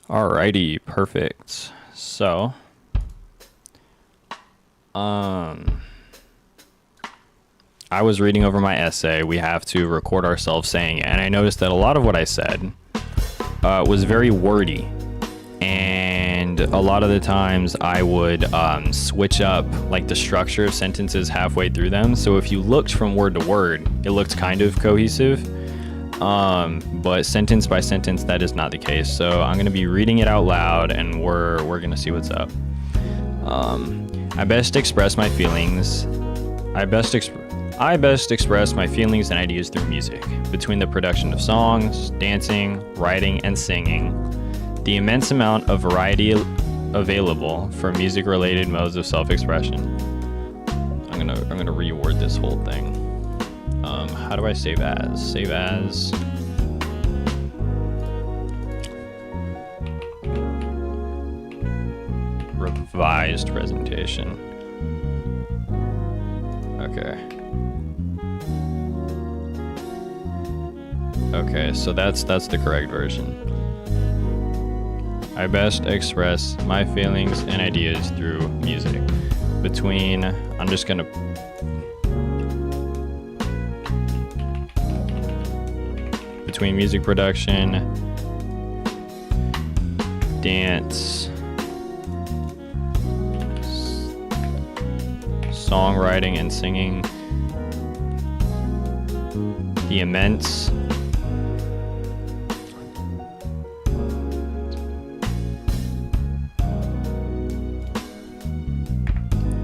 Alrighty, perfect. So, I was reading over my essay. We have to record ourselves saying it, and I noticed that a lot of what I said was very wordy. And a lot of the times I would switch up like the structure of sentences halfway through them. So if you looked from word to word, it looked kind of cohesive. But sentence by sentence, that is not the case. So I'm going to be reading it out loud, and we're going to see what's up. I best express my feelings. I best express my feelings and ideas through music. Between the production of songs, dancing, writing, and singing, the immense amount of variety available for music-related modes of self-expression. I'm gonna reword this whole thing. How do I save as? Save as. Revised presentation. Okay. Okay, so that's the correct version. I best express my feelings and ideas through music. Between music production, dance, songwriting and singing, the immense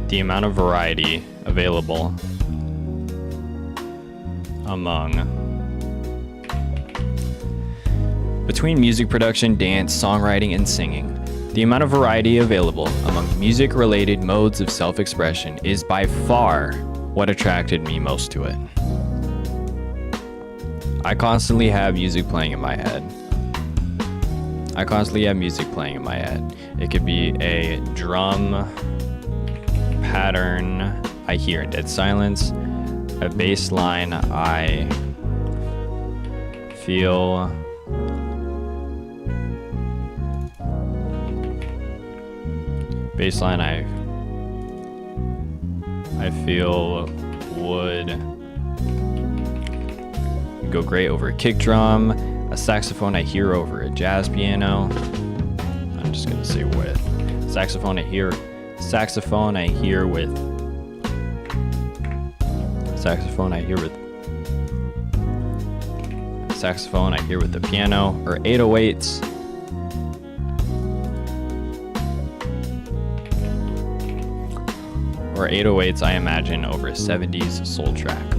the amount of variety available between music production, dance, songwriting, and singing. The amount of variety available among music-related modes of self-expression is by far what attracted me most to it. I constantly have music playing in my head. It could be a drum pattern I hear in dead silence, a bass line I feel would go great over a kick drum, a saxophone I hear over a jazz piano. I'm just gonna say with saxophone I hear with the piano, or 808s. I imagine over a 70s soul track.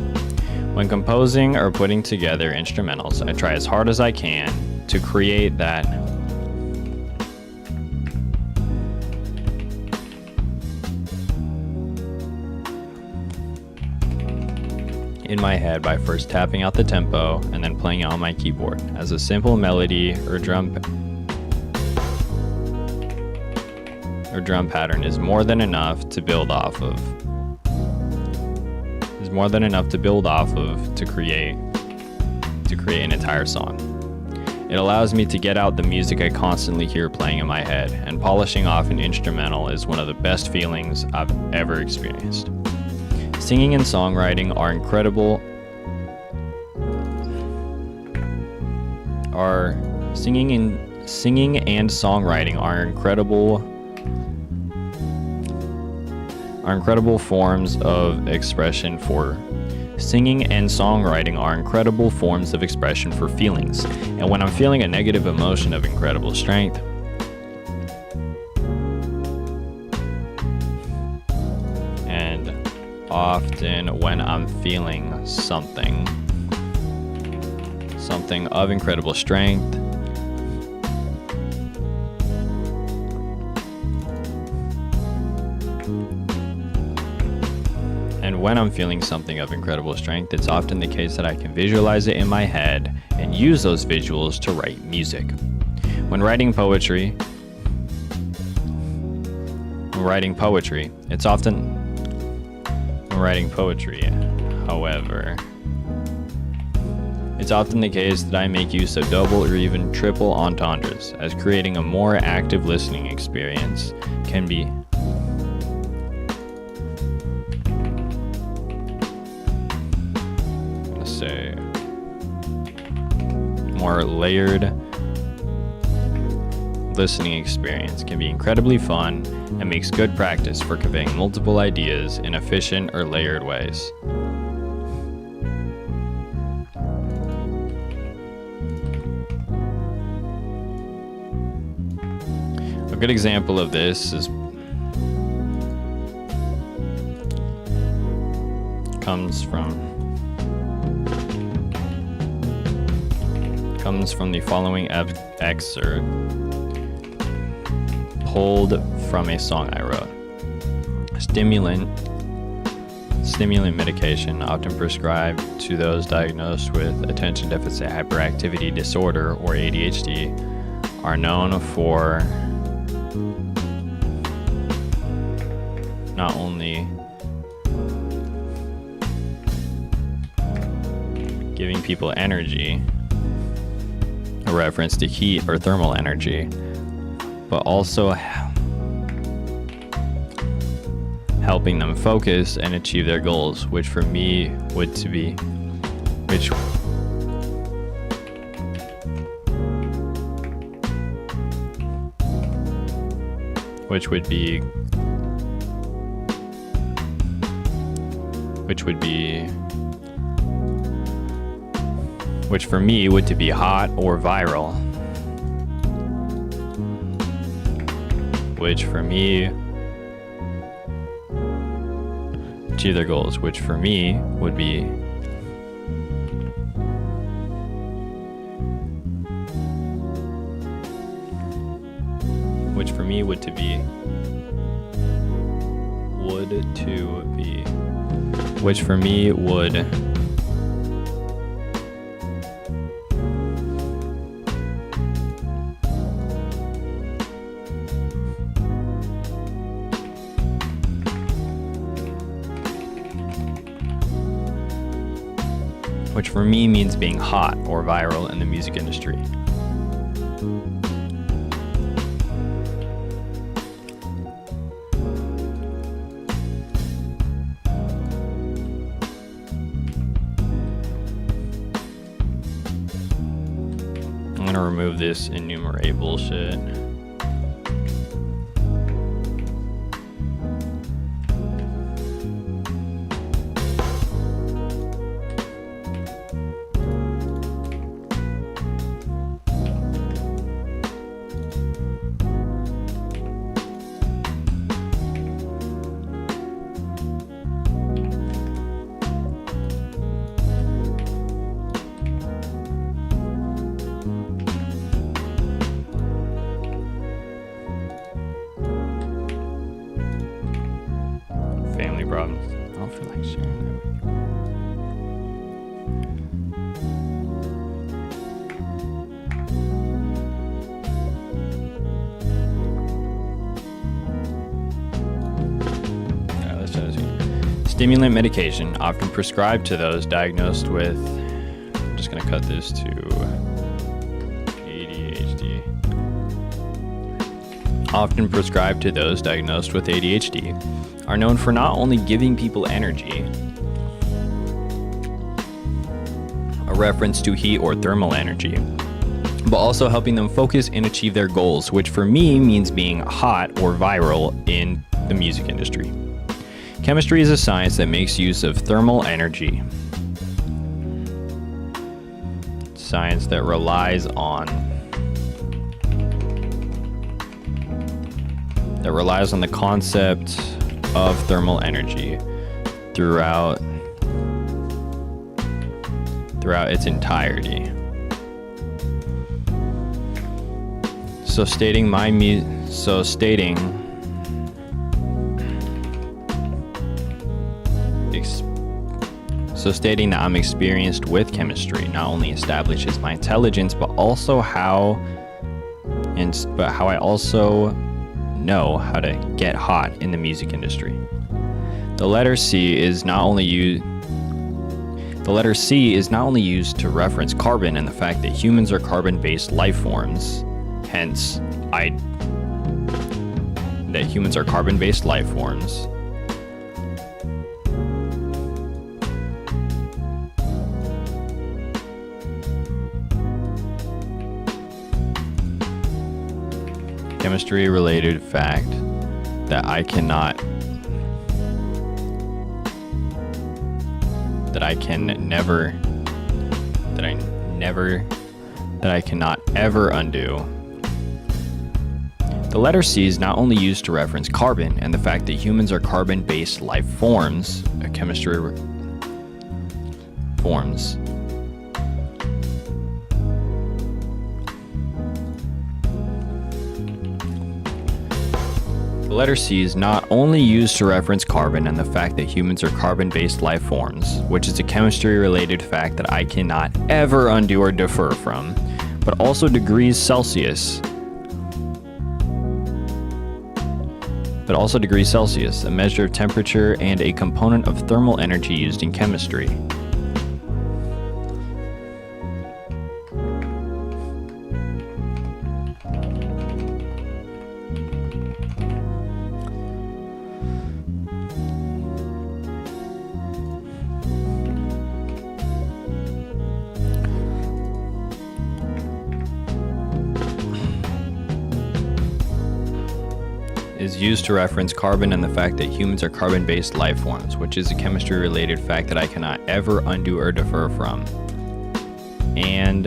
When composing or putting together instrumentals, I try as hard as I can to create that in my head by first tapping out the tempo and then playing it on my keyboard as a simple melody or drum pattern is more than enough to build off of to create an entire song. It allows me to get out the music I constantly hear playing in my head, and polishing off an instrumental is one of the best feelings I've ever experienced. Singing and songwriting are incredible. Singing and songwriting are incredible forms of expression for feelings. And when I'm feeling a negative emotion of incredible strength, and often when I'm feeling something of incredible strength, it's often the case that I can visualize it in my head and use those visuals to write music. When writing poetry, however, It's often the case that I make use of double or even triple entendres, as creating a more active listening experience can be more layered listening experience can be incredibly fun and makes good practice for conveying multiple ideas in efficient or layered ways. A good example of this comes from the following excerpt pulled from a song I wrote. Stimulant medication, often prescribed to those diagnosed with attention deficit hyperactivity disorder or ADHD, are known for not only giving people energy, a reference to heat or thermal energy, but also helping them focus and achieve their goals, which for me would be hot or viral, which for me achieve their goals, which for me would be which for me would to be which for me would which for me means being hot or viral in the music industry. I'm gonna remove this enumerate bullshit. Family problems. I don't feel like sharing that with you. Alright, let's try this again. Stimulant medication, often prescribed to those diagnosed with, I'm just going to cut this to ADHD. Often prescribed to those diagnosed with ADHD, are known for not only giving people energy, a reference to heat or thermal energy, but also helping them focus and achieve their goals, which for me means being hot or viral in the music industry. Chemistry is a science that makes use of thermal energy, science that relies on the concept of thermal energy throughout its entirety. So stating that I'm experienced with chemistry not only establishes my intelligence, but how I also know how to get hot in the music industry. The letter C is not only used The letter C is not only used to reference carbon and the fact that humans are carbon-based life forms, hence, that humans are carbon-based life forms. Chemistry-related fact that I cannot ever undo. The letter C is not only used to reference carbon and the fact that humans are carbon-based life forms, forms. The letter C is not only used to reference carbon and the fact that humans are carbon-based life forms, which is a chemistry-related fact that I cannot ever undo or defer from, but also degrees Celsius, a measure of temperature and a component of thermal energy used in chemistry. Is used to reference carbon and the fact that humans are carbon-based life forms, which is a chemistry-related fact that I cannot ever undo or defer from. And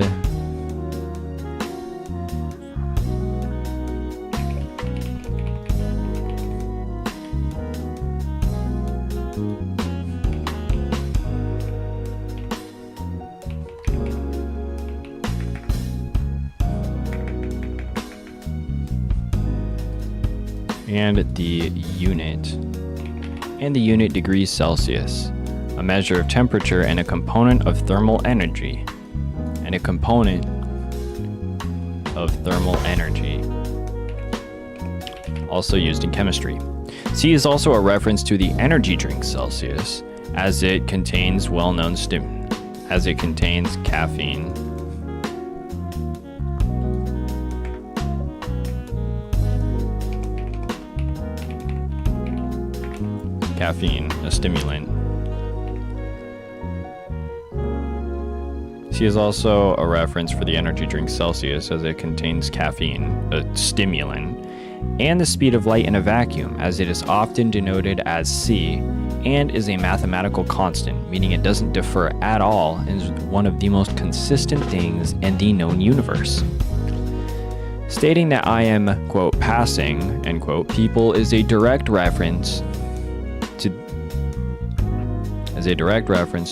the unit degrees Celsius, a measure of temperature and a component of thermal energy, also used in chemistry. C is also a reference to the energy drink Celsius, as it contains caffeine. Caffeine, a stimulant. C is also a reference for the energy drink Celsius, as it contains caffeine, a stimulant, and the speed of light in a vacuum, as it is often denoted as C, and is a mathematical constant, meaning it doesn't differ at all and is one of the most consistent things in the known universe. Stating that I am, quote, passing, end quote, people is a direct reference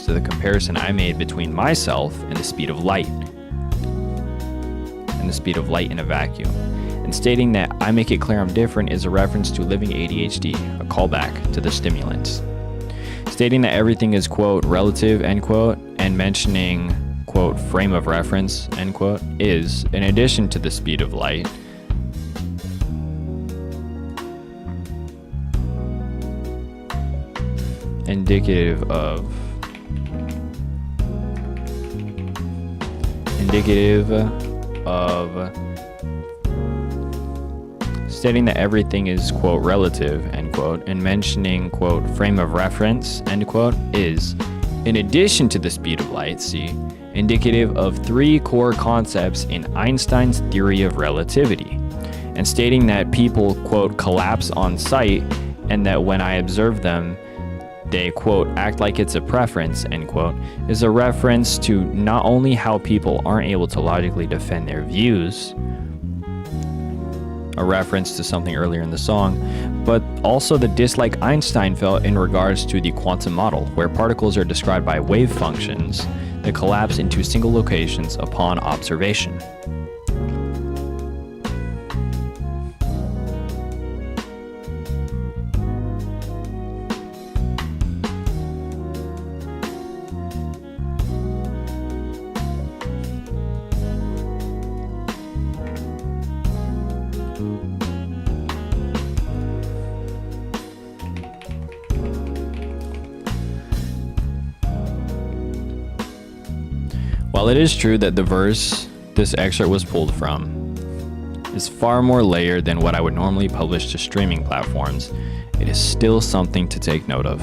to the comparison I made between myself and the speed of light in a vacuum. And stating that I make it clear I'm different is a reference to living ADHD, a callback to the stimulants. Stating that everything is, quote, relative, end quote, and mentioning, quote, frame of reference, end quote, is, in addition to the speed of light, indicative of stating that everything is, quote, relative, end quote, and mentioning, quote, frame of reference, end quote, is, in addition to the speed of light, C, indicative of three core concepts in Einstein's theory of relativity, and stating that people, quote, collapse on sight, and that when I observe them, they, quote, act like it's a preference, end quote, is a reference to not only how people aren't able to logically defend their views, a reference to something earlier in the song, but also the dislike Einstein felt in regards to the quantum model, where particles are described by wave functions that collapse into single locations upon observation. While it is true that the verse this excerpt was pulled from is far more layered than what I would normally publish to streaming platforms, it is still something to take note of.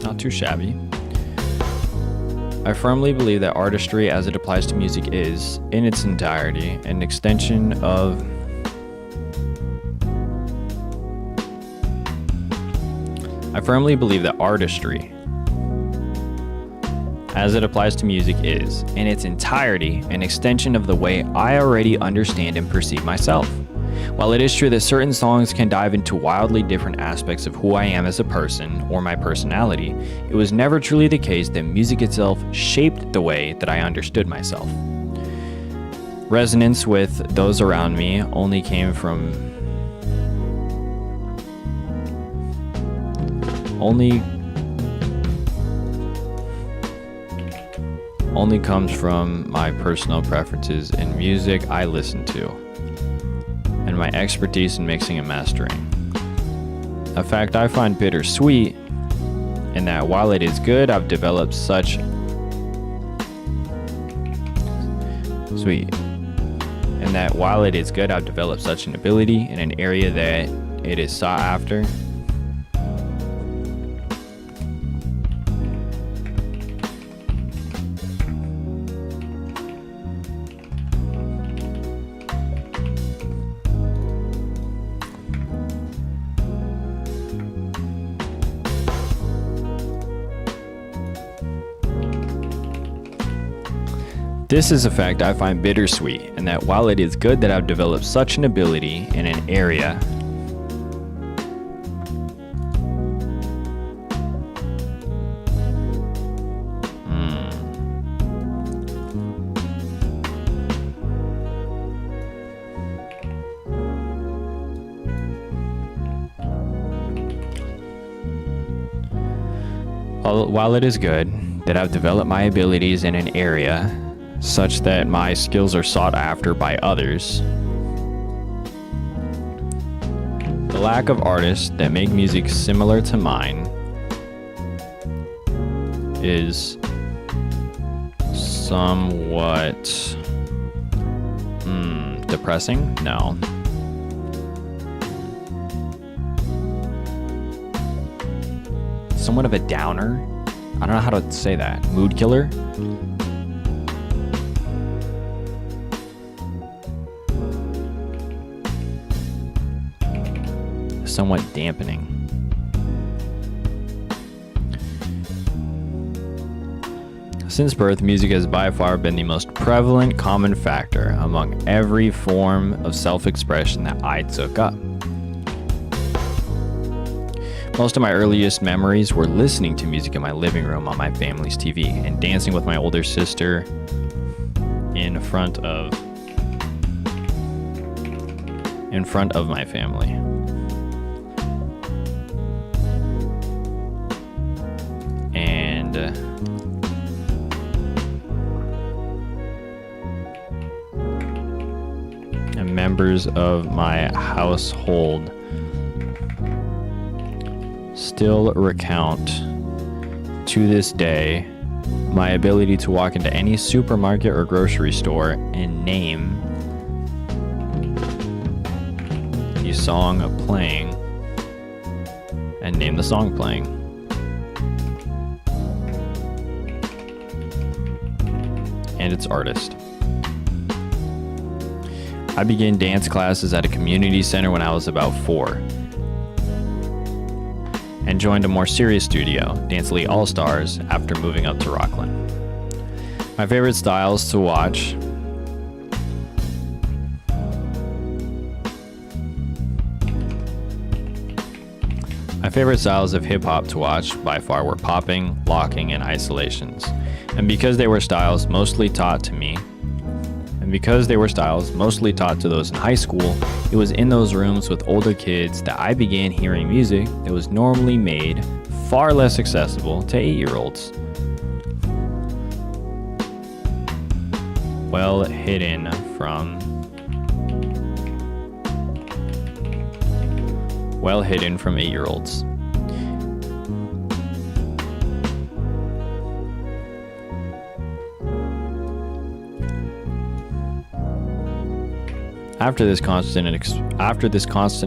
Not too shabby. I firmly believe that artistry as it applies to music is, in its entirety, an extension of I firmly believe that artistry as it applies to music is, in its entirety, an extension of the way I already understand and perceive myself. While it is true that certain songs can dive into wildly different aspects of who I am as a person or my personality, it was never truly the case that music itself shaped the way that I understood myself. Resonance with those around me only comes from my personal preferences in music I listen to, and my expertise in mixing and mastering. A fact I find bittersweet in that while it is good, I've developed such an ability in an area that it is sought after. This is a fact I find bittersweet, and that while it is good that I've developed such an ability in an area, while it is good that I've developed my abilities in an area such that my skills are sought after by others, the lack of artists that make music similar to mine is somewhat depressing? No. Somewhat of a downer? I don't know how to say that. Mood killer? Somewhat dampening. Since birth, music has by far been the most prevalent common factor among every form of self-expression that I took up. Most of my earliest memories were listening to music in my living room on my family's TV and dancing with my older sister in front of my family. And members of my household still recount to this day my ability to walk into any supermarket or grocery store and name the song playing and name the song playing. And its artist. I began dance classes at a community center when I was about 4 and joined a more serious studio, Dance Elite All-Stars, after moving up to Rockland. My favorite styles to watch of hip-hop to watch by far were popping, locking, and isolations. And because they were styles mostly taught to those in high school, it was in those rooms with older kids that I began hearing music that was normally made far less accessible to 8-year-olds. Well hidden from 8-year-olds. After this constant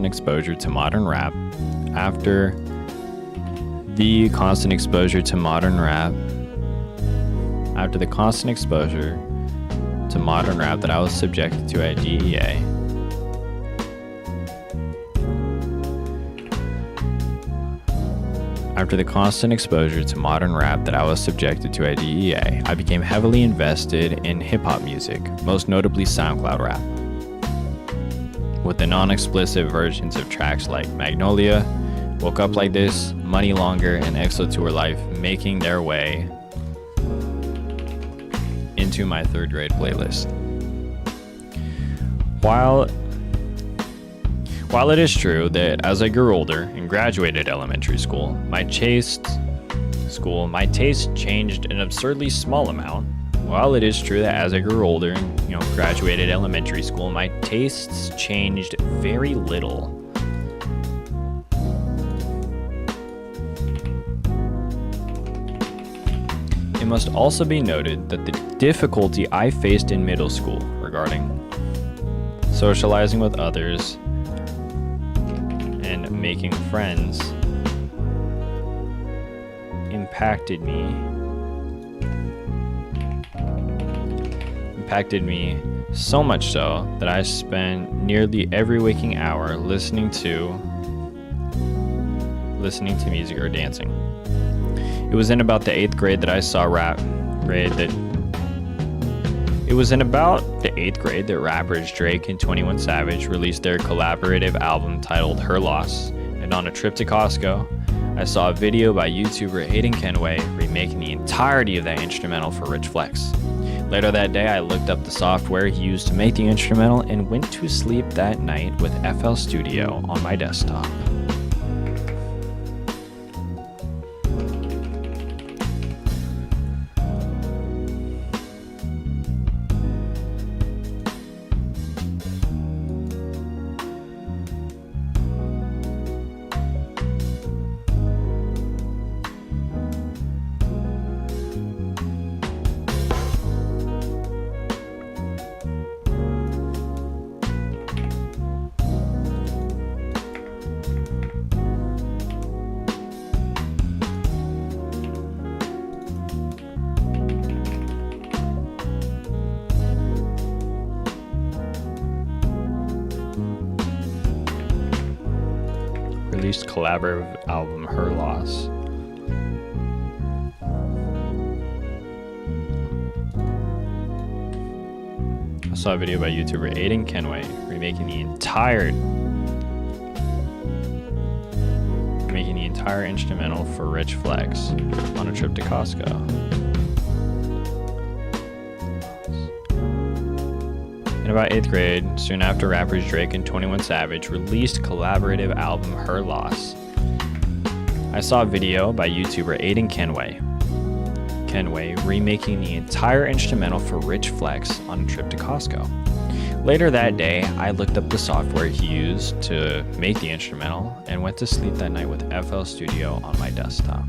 exposure to modern rap, after the constant exposure to modern rap that I was subjected to at DEA, I became heavily invested in hip-hop music, most notably SoundCloud rap, with the non-explicit versions of tracks like Magnolia, Woke Up Like This, Money Longer, and EXO Tour Life making their way into my 3rd grade playlist. While it is true that as I grew older and graduated elementary school, my taste changed an absurdly small amount. While it is true that as I grew older and graduated elementary school, my tastes changed very little. It must also be noted that the difficulty I faced in middle school regarding socializing with others and making friends impacted me so much so that I spent nearly every waking hour listening to music or dancing. It was in about the 8th grade that rappers Drake and 21 Savage released their collaborative album titled Her Loss, and on a trip to Costco, I saw a video by YouTuber Hayden Kenway remaking the entirety of that instrumental for Rich Flex. Later that day, I looked up the software he used to make the instrumental and went to sleep that night with FL Studio on my desktop. Released collaborative album Her Loss. I saw a video by YouTuber Hayden Kenway remaking the entire instrumental for Rich Flex on a trip to Costco. In about 8th grade, soon after rappers Drake and 21 Savage released collaborative album Her Loss, I saw a video by YouTuber Hayden Kenway remaking the entire instrumental for Rich Flex on a trip to Costco. Later that day, I looked up the software he used to make the instrumental and went to sleep that night with FL Studio on my desktop.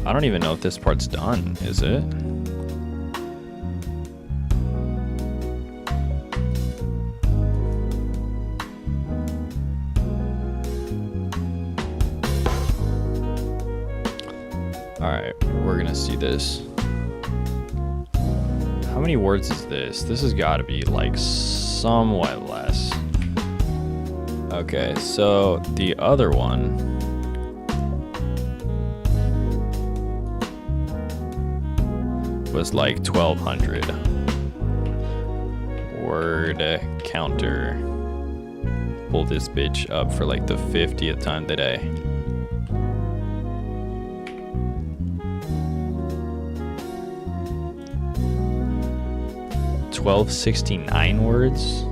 I don't even know if this part's done, is it? Alright, we're gonna see this. How many words is this? This has got to be like somewhat less. Okay, so the other one was like 1200. Word counter. Pull this bitch up for like the 50th time today. 1269 words?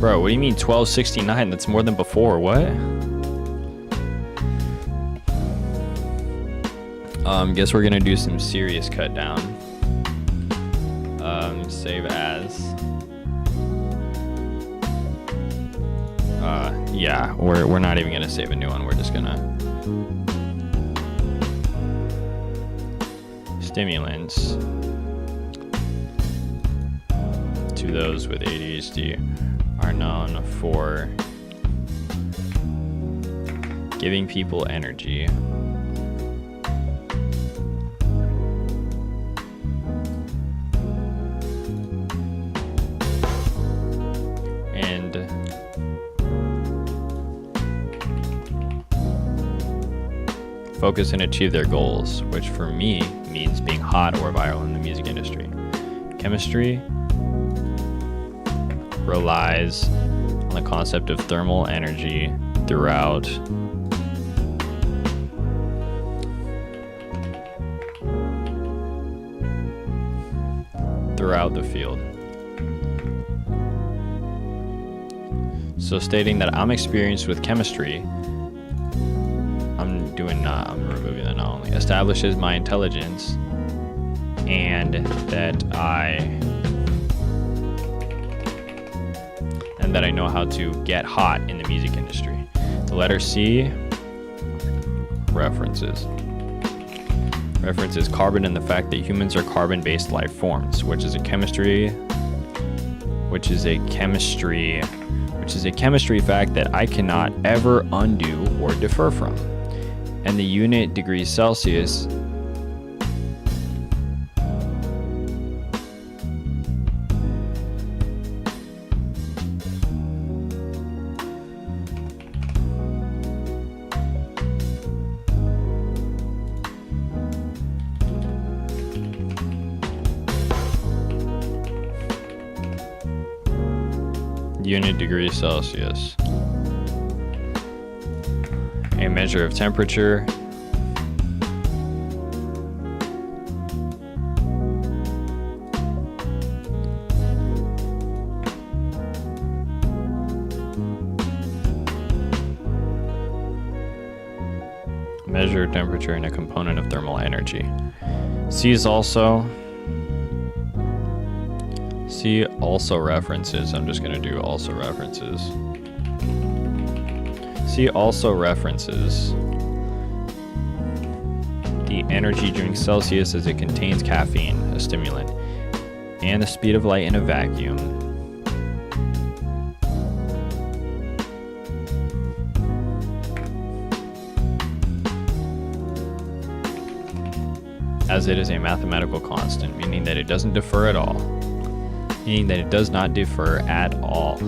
Bro, what do you mean 1269? That's more than before. What? Guess we're gonna do some serious cut down. Save as. Yeah, we're not even gonna save a new one. We're just gonna stimulants to those with ADHD are known for giving people energy, and focus and achieve their goals, which for me means being hot or viral in the music industry. Chemistry relies on the concept of thermal energy throughout the field. So stating that I'm experienced with chemistry, I'm removing the not only, establishes my intelligence and that I know how to get hot in the music industry. The letter C, references carbon and the fact that humans are carbon-based life forms, which is a chemistry fact that I cannot ever undo or defer from. And the unit degrees Celsius a measure of temperature, and a component of thermal energy. C also references, I'm just going to do also references. C also references the energy drink Celsius as it contains caffeine, a stimulant, and the speed of light in a vacuum. As it is a mathematical constant, meaning that it doesn't differ at all. Meaning that it does not differ at all.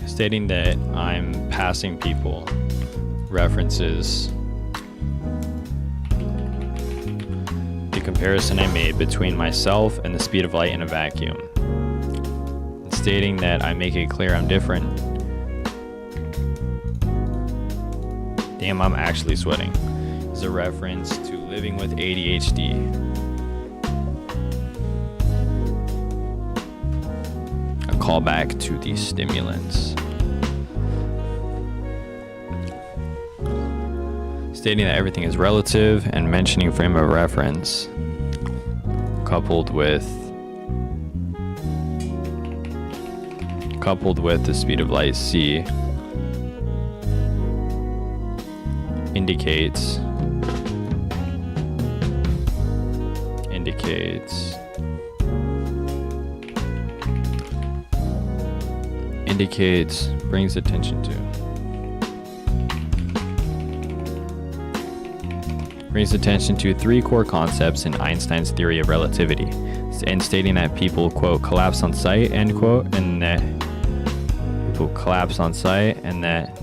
Stating that I'm passing people references the comparison I made between myself and the speed of light in a vacuum. Stating that I make it clear I'm different. Damn, I'm actually sweating. Is a reference to living with ADHD. A callback to the stimulants. Stating that everything is relative and mentioning frame of reference coupled with the speed of light C indicates brings attention to three core concepts in Einstein's theory of relativity, and stating that people, quote, collapse on sight, end quote, and that people collapse on sight, and that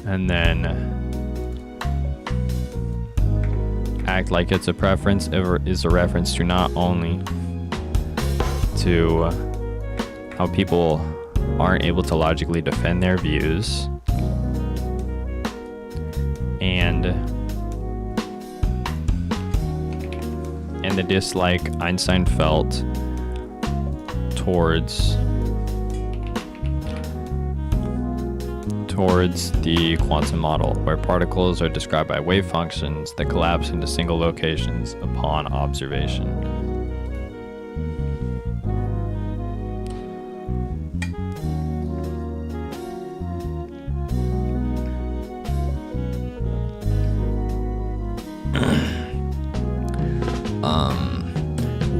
and then act like it's a preference is a reference to not only to how people aren't able to logically defend their views and the dislike Einstein felt towards towards the quantum model, where particles are described by wave functions that collapse into single locations upon observation.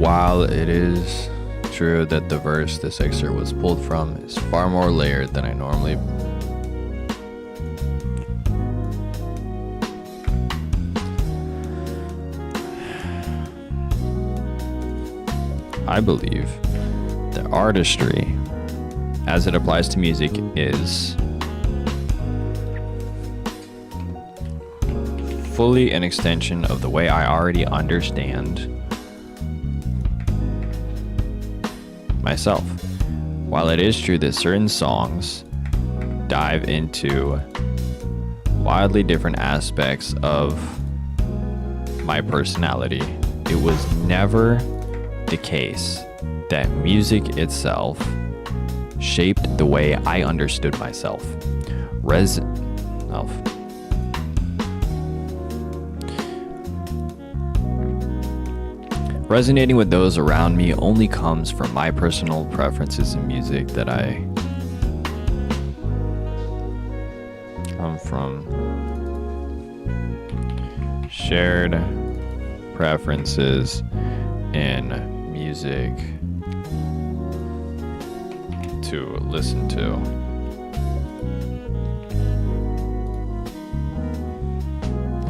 While it is true that the verse this excerpt was pulled from is far more layered than I normally I believe that artistry, as it applies to music, is fully an extension of the way I already understand myself. While it is true that certain songs dive into wildly different aspects of my personality, it was never the case that music itself shaped the way I understood myself. Resonating with those around me only comes from my personal preferences in music that I come from shared preferences in music to listen to.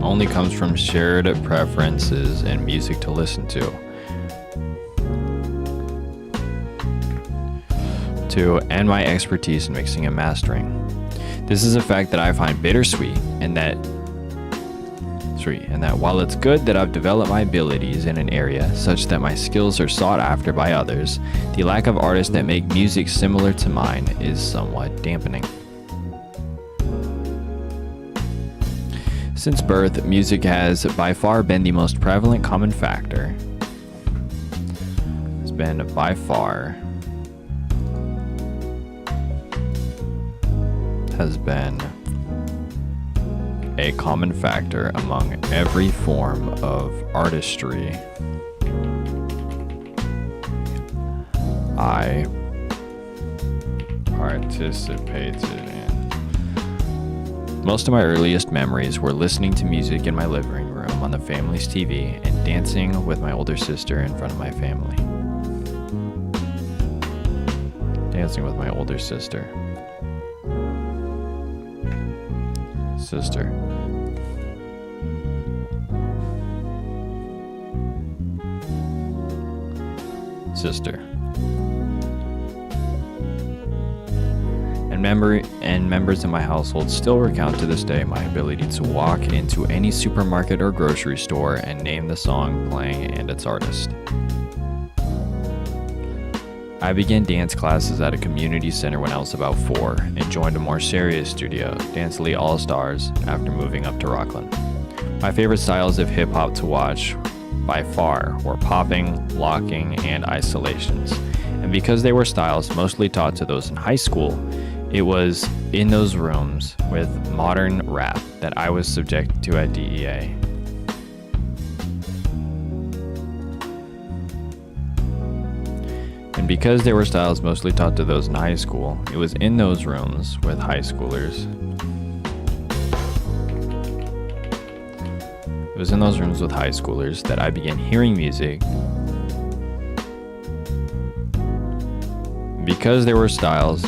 Only comes from shared preferences in music to listen to. And my expertise in mixing and mastering. This is a fact that I find bittersweet, and that while it's good that I've developed my abilities in an area such that my skills are sought after by others, the lack of artists that make music similar to mine is somewhat dampening. Since birth, music has by far been the most prevalent common factor. It's been by far has been a common factor among every form of artistry I participated in. Most of my earliest memories were listening to music in my living room on the family's TV and dancing with my older sister in front of my family. Dancing with my older sister. And members of my household still recount to this day my ability to walk into any supermarket or grocery store and name the song playing and its artist. I began dance classes at a community center when I was about 4 and joined a more serious studio, Dance Elite All Stars, after moving up to Rockland. My favorite styles of hip hop to watch by far were popping, locking, and isolations. And because they were styles mostly taught to those in high school, it was in those rooms with modern rap that I was subjected to at DEA. And because they were styles mostly taught to those in high school, it was in those rooms with high schoolers. It was in those rooms with high schoolers that I began hearing music. Because there were styles,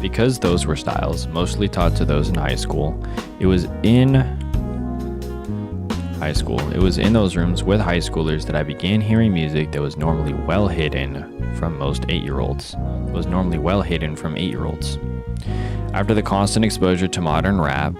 because those were styles mostly taught to those in high school, it was in those rooms with high schoolers that I began hearing music that was normally well hidden from most 8-year-olds. After the constant exposure to modern rap,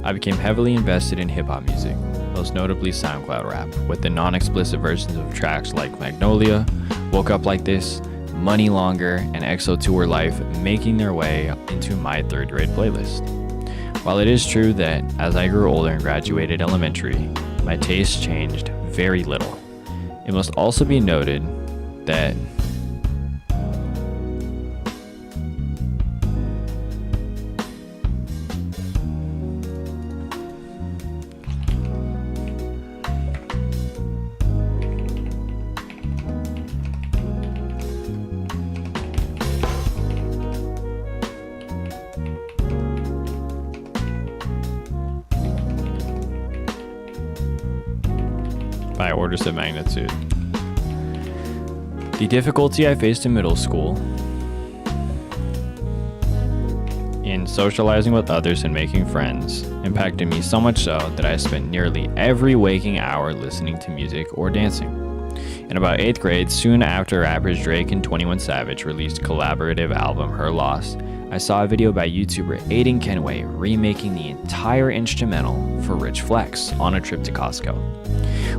I became heavily invested in hip-hop music, most notably SoundCloud rap, with the non-explicit versions of tracks like Magnolia, Woke Up Like This, Money Longer, and EXO Tour Life making their way into my 3rd grade playlist. While it is true that as I grew older and graduated elementary, my tastes changed very little, it must also be noted that by orders of magnitude. The difficulty I faced in middle school in socializing with others and making friends impacted me so much so that I spent nearly every waking hour listening to music or dancing. In about 8th grade, soon after rappers Drake and 21 Savage released collaborative album Her Loss, I saw a video by YouTuber Aiden Kenway remaking the entire instrumental for Rich Flex on a trip to Costco.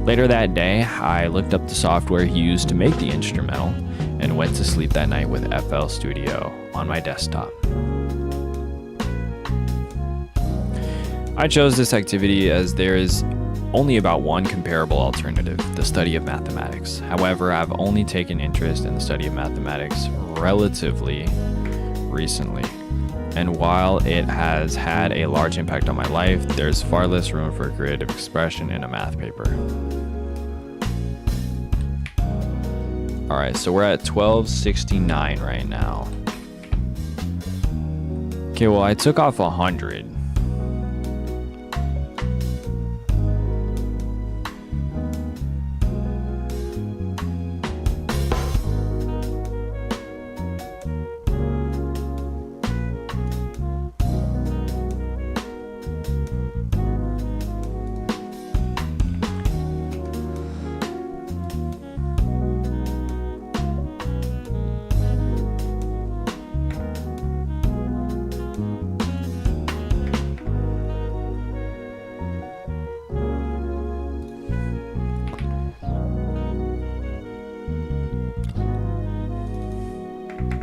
Later that day, I looked up the software he used to make the instrumental and went to sleep that night with FL Studio on my desktop. I chose this activity as there is only about one comparable alternative, the study of mathematics. However, I've only taken interest in the study of mathematics relatively recently. And while it has had a large impact on my life, there's far less room for creative expression in a math paper. All right, so we're at 1269 right now. Okay, well, I took off 100.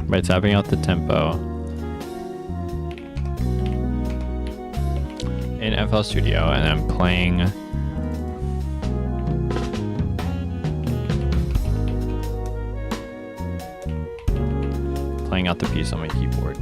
By tapping out the tempo in FL Studio and then playing out the piece on my keyboard.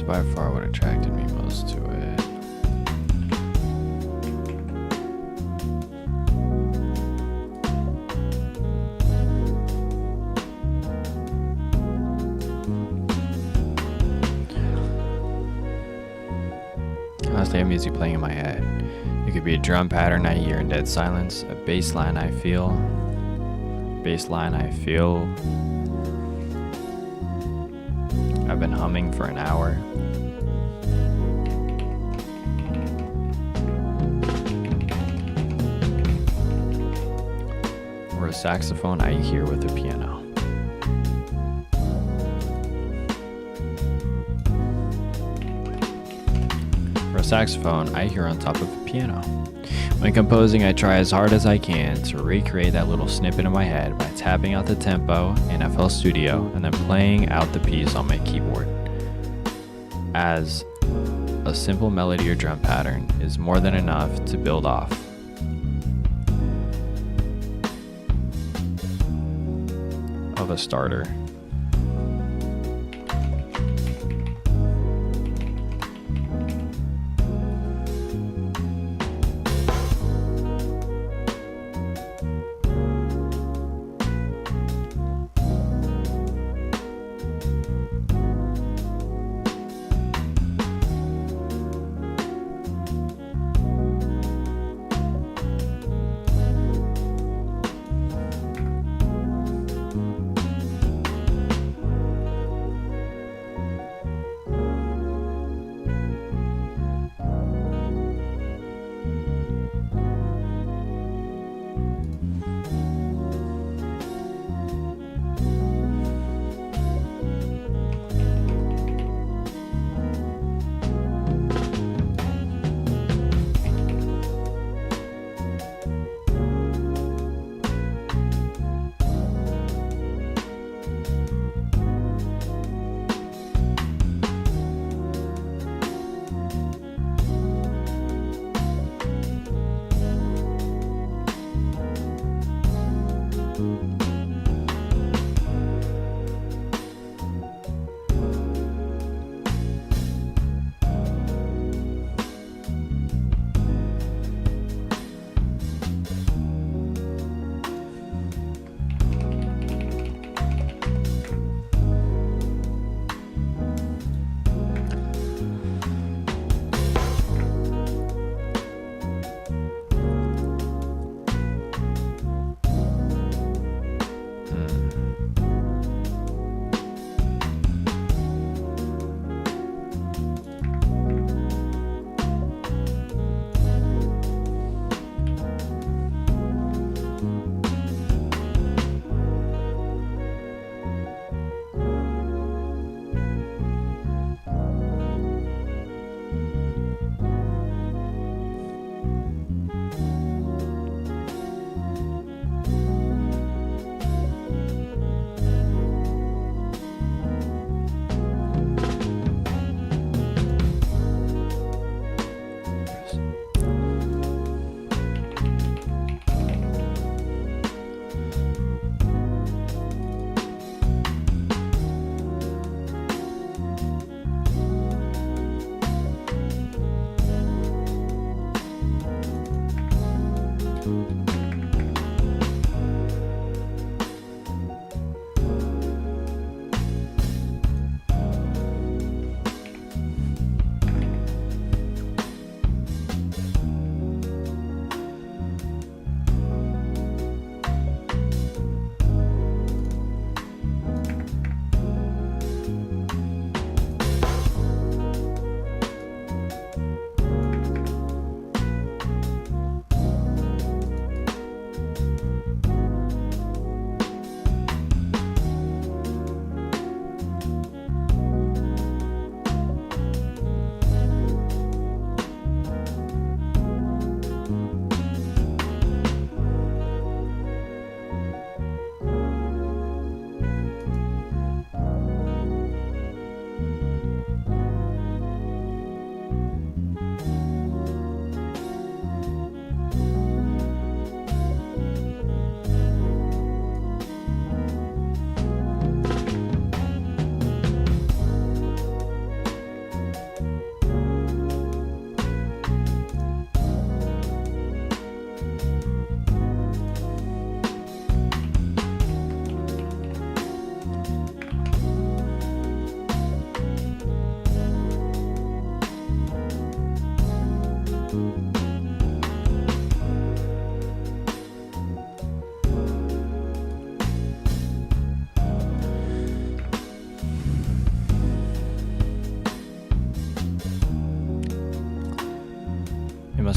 by far what attracted me most to it. Honestly, I have music playing in my head. It could be a drum pattern I hear in dead silence, a bass line I feel. I've been humming for an hour. Or a saxophone I hear with a piano. For a saxophone I hear on top of a piano. When composing, I try as hard as I can to recreate that little snippet in my head by tapping out the tempo in FL Studio and then playing out the piece on my keyboard. As a simple melody or drum pattern is more than enough to build off. Of a starter.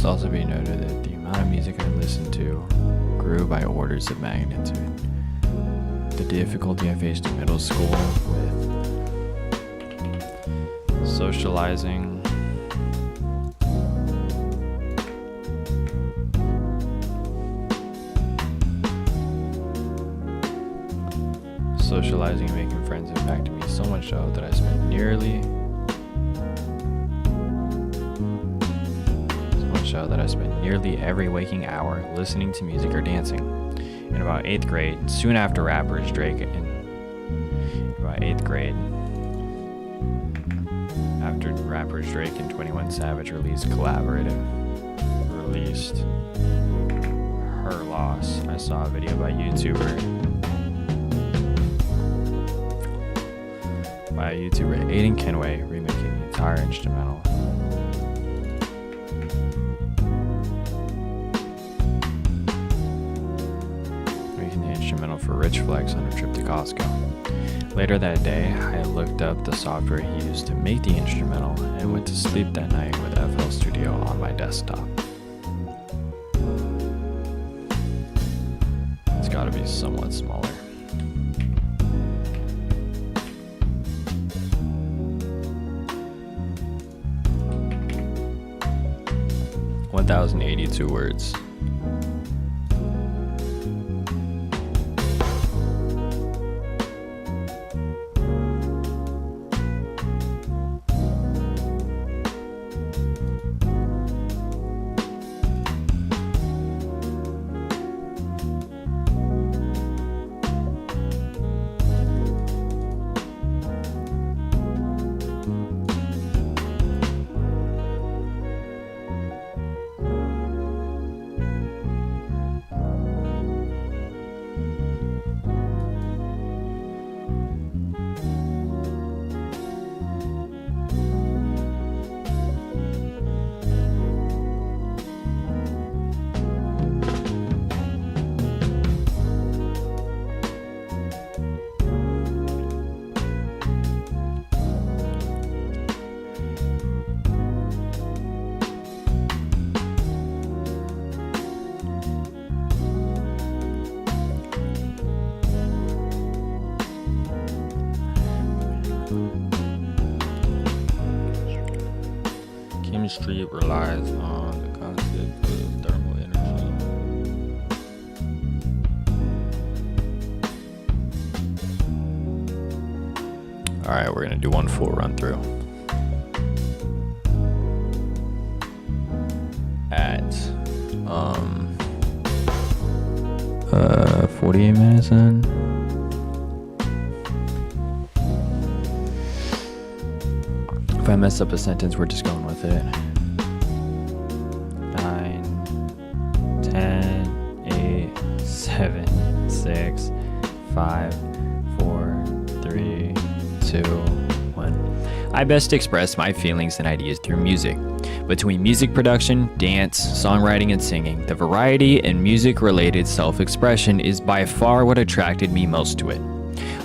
must also be noted that the amount of music I listened to grew by orders of magnitude. The difficulty I faced in middle school with socializing, and making friends impacted me so much so that I spent nearly every waking hour listening to music or dancing. In about 8th grade, soon after rappers Drake and 21 Savage released Her Loss, I saw a video by YouTuber Aiden Kenway remaking the entire instrumental. For Rich Flex on a trip to Costco. Later that day, I looked up the software he used to make the instrumental and went to sleep that night with FL Studio on my desktop. It's gotta be somewhat smaller. (1,082 words). Chemistry relies on the concept of thermal energy. Alright, we're going to do one full run through. At 48 minutes in. If I mess up a sentence, we're just going with it. 9, 10, 8, 7, 6, 5, 4, 3, 2, 1. I best express my feelings and ideas through music. Between music production, dance, songwriting, and singing, the variety in music-related self-expression is by far what attracted me most to it.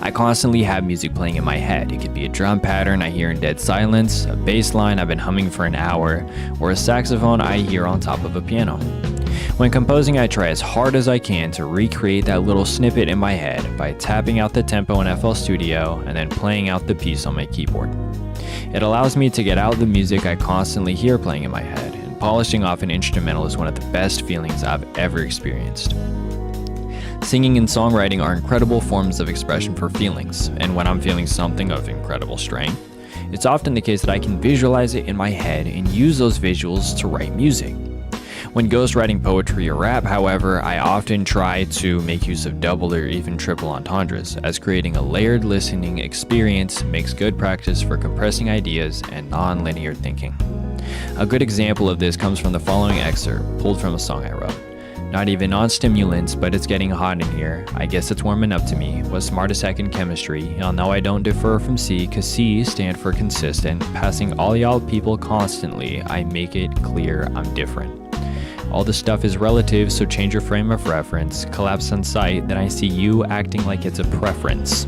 I constantly have music playing in my head. It could be a drum pattern I hear in dead silence, a bass line I've been humming for an hour, or a saxophone I hear on top of a piano. When composing, I try as hard as I can to recreate that little snippet in my head by tapping out the tempo in FL Studio and then playing out the piece on my keyboard. It allows me to get out the music I constantly hear playing in my head, and polishing off an instrumental is one of the best feelings I've ever experienced. Singing and songwriting are incredible forms of expression for feelings, and when I'm feeling something of incredible strength, it's often the case that I can visualize it in my head and use those visuals to write music. When ghostwriting poetry or rap, however, I often try to make use of double or even triple entendres, as creating a layered listening experience makes good practice for compressing ideas and non-linear thinking. A good example of this comes from the following excerpt, pulled from a song I wrote. Not even on stimulants, but it's getting hot in here. I guess it's warming up to me. Was smart as heck in chemistry. Y'all know I don't differ from C, cause C stand for consistent. Passing all y'all people constantly, I make it clear I'm different. All this stuff is relative, so change your frame of reference. Collapse on sight, then I see you acting like it's a preference.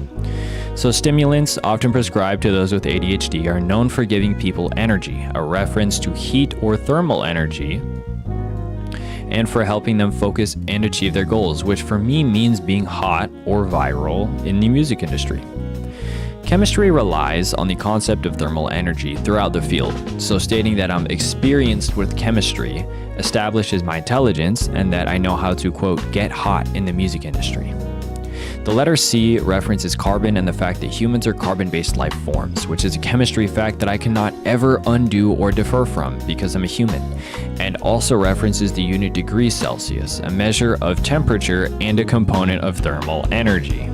So stimulants, often prescribed to those with ADHD, are known for giving people energy, a reference to heat or thermal energy, and for helping them focus and achieve their goals, which for me means being hot or viral in the music industry. Chemistry relies on the concept of thermal energy throughout the field, so stating that I'm experienced with chemistry establishes my intelligence and that I know how to, quote, get hot in the music industry. The letter C references carbon and the fact that humans are carbon-based life forms, which is a chemistry fact that I cannot ever undo or defer from because I'm a human, and also references the unit degree Celsius, a measure of temperature and a component of thermal energy.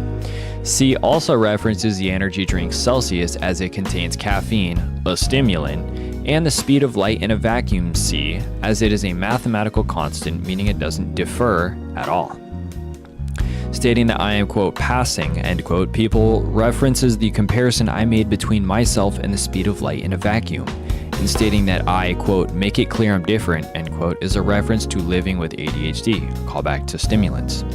C also references the energy drink Celsius as it contains caffeine, a stimulant, and the speed of light in a vacuum C, as it is a mathematical constant, meaning it doesn't differ at all. Stating that I am, quote, passing, end quote, people references the comparison I made between myself and the speed of light in a vacuum. And stating that I, quote, make it clear I'm different, end quote, is a reference to living with ADHD, callback to stimulants.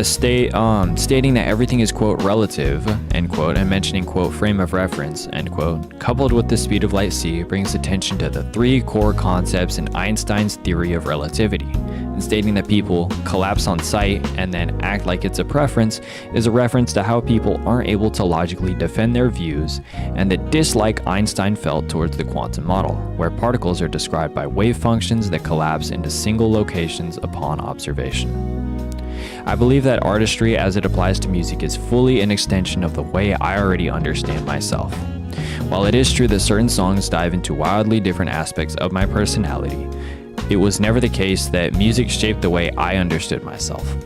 Stating that everything is, quote, relative, end quote, and mentioning, quote, frame of reference, end quote, coupled with the speed of light C, brings attention to the three core concepts in Einstein's theory of relativity. And stating that people collapse on sight and then act like it's a preference is a reference to how people aren't able to logically defend their views and the dislike Einstein felt towards the quantum model, where particles are described by wave functions that collapse into single locations upon observation. I believe that artistry as it applies to music is fully an extension of the way I already understand myself. While it is true that certain songs dive into wildly different aspects of my personality, it was never the case that music shaped the way I understood myself.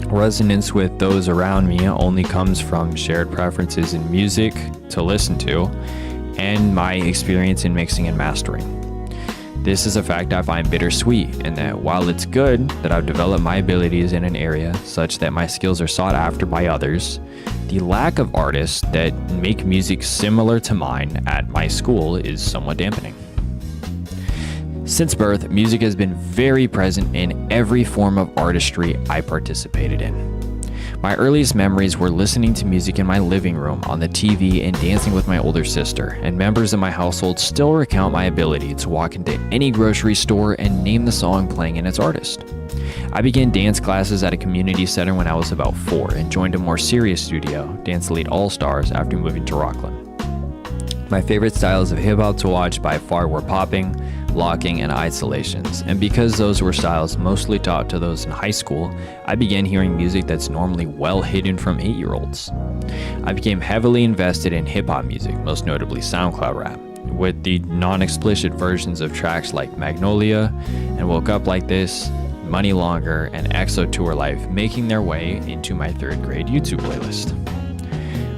Resonance with those around me only comes from shared preferences in music to listen to and my experience in mixing and mastering. This is a fact I find bittersweet, in that while it's good that I've developed my abilities in an area such that my skills are sought after by others, the lack of artists that make music similar to mine at my school is somewhat dampening. Since birth, music has been very present in every form of artistry I participated in. My earliest memories were listening to music in my living room, on the TV, and dancing with my older sister, and members of my household still recount my ability to walk into any grocery store and name the song playing and its artist. I began dance classes at a community center when I was about 4 and joined a more serious studio, Dance Elite All-Stars, after moving to Rockland. My favorite styles of hip-hop to watch by far were popping, locking, and isolations, and because those were styles mostly taught to those in high school, I began hearing music that's normally well hidden from 8-year-olds. I became heavily invested in hip-hop music, most notably SoundCloud rap, with the non-explicit versions of tracks like Magnolia and Woke Up Like This, Money Longer, and EXO Tour Life making their way into my 3rd grade YouTube playlist.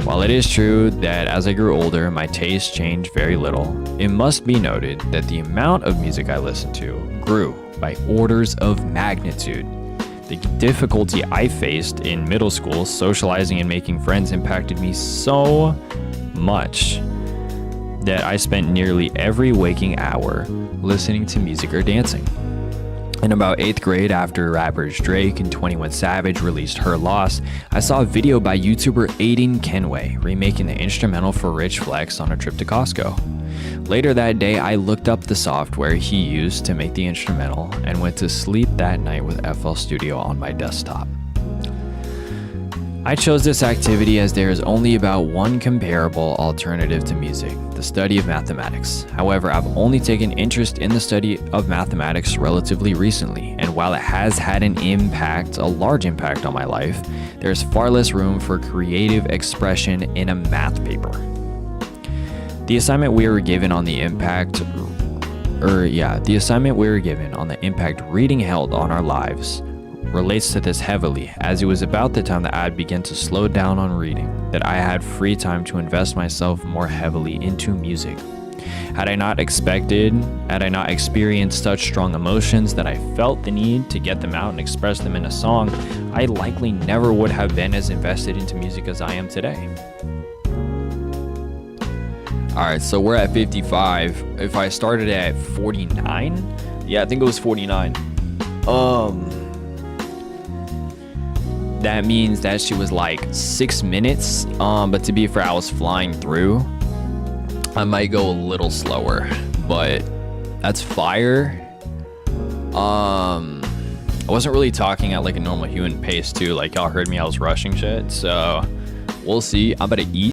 While it is true that as I grew older, my tastes changed very little, it must be noted that the amount of music I listened to grew by orders of magnitude. The difficulty I faced in middle school socializing and making friends impacted me so much that I spent nearly every waking hour listening to music or dancing. In about 8th grade, after rappers Drake and 21 Savage released Her Loss, I saw a video by YouTuber Aiden Kenway remaking the instrumental for Rich Flex on a trip to Costco. Later that day, I looked up the software he used to make the instrumental and went to sleep that night with FL Studio on my desktop. I chose this activity as there is only about one comparable alternative to music, the study of mathematics. However, I've only taken interest in the study of mathematics relatively recently, and while it has had an impact, a large impact on my life, there's far less room for creative expression in a math paper. The assignment we were given on the impact reading held on our lives relates to this heavily, as it was about the time that I had begun to slow down on reading, that I had free time to invest myself more heavily into music. Had I not experienced such strong emotions that I felt the need to get them out and express them in a song, I likely never would have been as invested into music as I am today. Alright, so we're at 55. If I started at 49, yeah, I think it was 49. That means that she was like 6 minutes, but to be fair, I was flying through. I might go a little slower, but that's fire. I wasn't really talking at like a normal human pace too. Like y'all heard me, I was rushing shit. So we'll see. I'm about to eat.